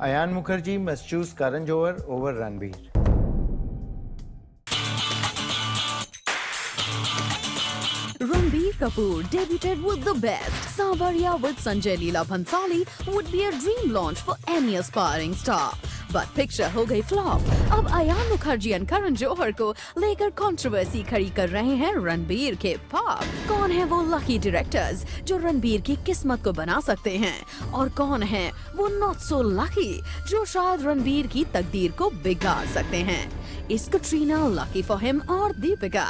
Ayan Mukherjee must choose Karan Johar over Ranbir. Ranbir Kapoor debuted with the best. Saawariya with Sanjay Leela Bhansali would be a dream launch for any aspiring star. But picture हो गई flop. अब अयान मुखर्जी और करण जौहर को लेकर controversy खड़ी कर रहे हैं रणबीर के पाप। कौन है वो लकी डायरेक्टर्स जो रणबीर की किस्मत को बना सकते हैं और कौन है वो नॉट सो लकी जो शायद रणबीर की तकदीर को बिगाड़ सकते हैं। इस कटरीना लकी फॉर हिम और दीपिका?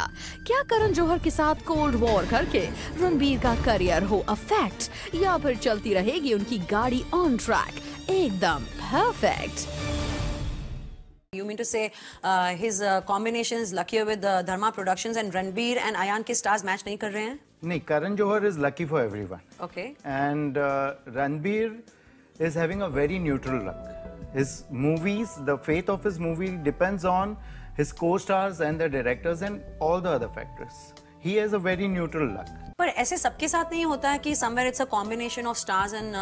क्या करण जौहर के साथ कोल्ड वॉर करके रणबीर का करियर हो अफेक्ट या फिर चलती रहेगी उनकी गाड़ी ऑन ट्रैक एकदम perfect? You mean to say his combination is luckier with Dharma Productions and Ranbir and Ayan के stars match नहीं कर रहे हैं? नहीं, Karan Johar is lucky for everyone. Okay. And Ranbir is having a very neutral luck. His movies, the fate of his movie depends on his co-stars and the directors and all the other factors. He has a very neutral luck. पर ऐसे सबके साथ नहीं होता है कि somewhere it's a combination of stars and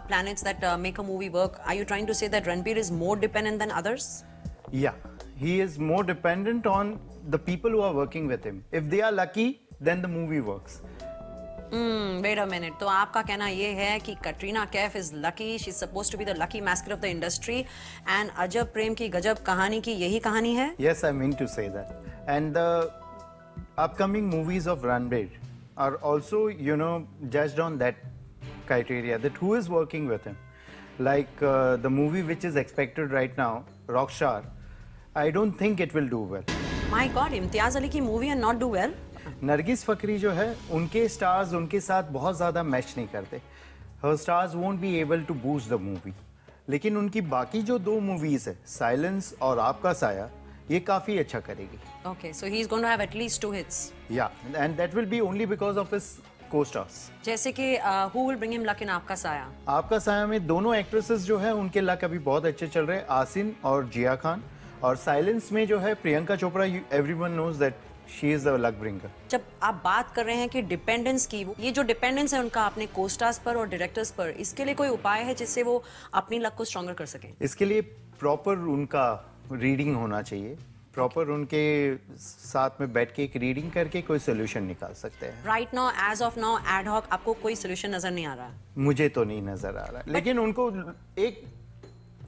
planets that make a movie work. Are you trying to say that Ranbir is more dependent than others? Yeah, he is more dependent on the people who are working with him. If they are lucky, then the movie works. Wait a minute. तो आपका कहना ये है कि Katrina Kaif is lucky. She's supposed to be the lucky mascot of the industry. And अजब प्रेम की गजब कहानी की यही कहानी है? Yes, I mean to say that. And the upcoming movies of Ranbir are also, you know, judged on that criteria, that who is working with him. Like the movie which is expected right now, Rockstar, I don't think it will do well. My God, Imtiaz Ali की movie and not do well? Nargis Fakhri जो है, उनके stars उनके साथ बहुत ज़्यादा match नहीं करते. Her stars won't be able to boost the movie. लेकिन उनकी बाकी जो दो मूवीज है, साइलेंस और आपका साया, ये काफी अच्छा करेगी. Okay, so he's going to have at least 2 hits. Yeah, and that will be only because of his co-stars. जैसे कि who will bring him luck in आपका साया? आपका साया में दोनों एक्ट्रेसेस जो है उनके लक अभी बहुत अच्छे चल रहे हैं, आसिन और जिया खान. और साइलेंस में जो है Priyanka Chopra, everyone knows that she is the luck bringer. जब आप बात कर रहे हैं कि डिपेंडेंस की, ये जो डिपेंडेंस है उनका अपने को-स्टार्स पर और डायरेक्टर्स पर, इसके लिए कोई उपाय है जिससे वो अपनी लक को स्ट्रॉन्गर कर सकें? इसके लिए प्रॉपर उनका रीडिंग होना चाहिए. प्रॉपर उनके साथ में बैठ के एक रीडिंग करके कोई सोल्यूशन निकाल सकते हैं. Right now, as of now, ad hoc आपको कोई सोल्यूशन नजर नहीं आ रहा? मुझे तो नहीं नजर आ रहा, लेकिन उनको एक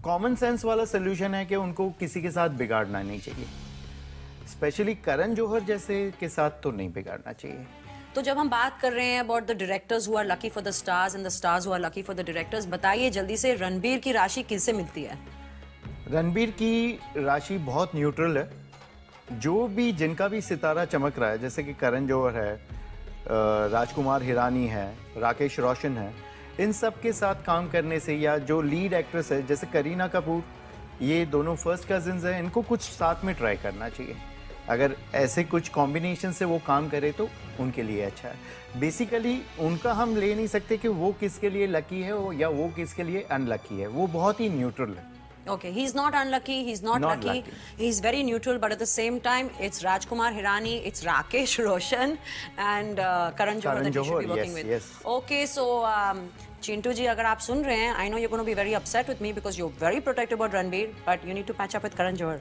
कॉमन सेंस वाला सोल्यूशन है कि उनको किसी के साथ बिगाड़ना नहीं चाहिए. स्पेशली करण जौहर जैसे के साथ तो नहीं बिगाड़ना चाहिए. तो जब हम बात कर रहे हैं about the directors who are lucky for the stars and the stars who are lucky for the directors, बताइए जल्दी से रणबीर की राशि किससे मिलती है? रणबीर की राशि बहुत न्यूट्रल है. जो भी जिनका भी सितारा चमक रहा है, जैसे कि करण जौहर है, राजकुमार हिरानी है, राकेश रोशन है, इन सब के साथ काम करने से, या जो लीड एक्ट्रेस है जैसे करीना कपूर, ये दोनों फर्स्ट कजिन्स हैं, इनको कुछ साथ में ट्राई करना चाहिए. अगर ऐसे कुछ कॉम्बिनेशन से वो काम करे तो उनके लिए अच्छा है. बेसिकली उनका हम ले नहीं सकते कि वो किसके लिए लकी है या वो किसके लिए अनलकी है. वो बहुत ही न्यूट्रल है. Okay, he's not unlucky, he's not lucky. He's very neutral, but at the same time, it's Rajkumar Hirani, it's Rakesh Roshan, and Karan Johar that you should be working with. Yes. Okay, so Chintu ji, अगर आप सुन रहे हैं, I know you're going to be very upset with me because you're very protective about Ranbir, but you need to patch up with Karan Johar.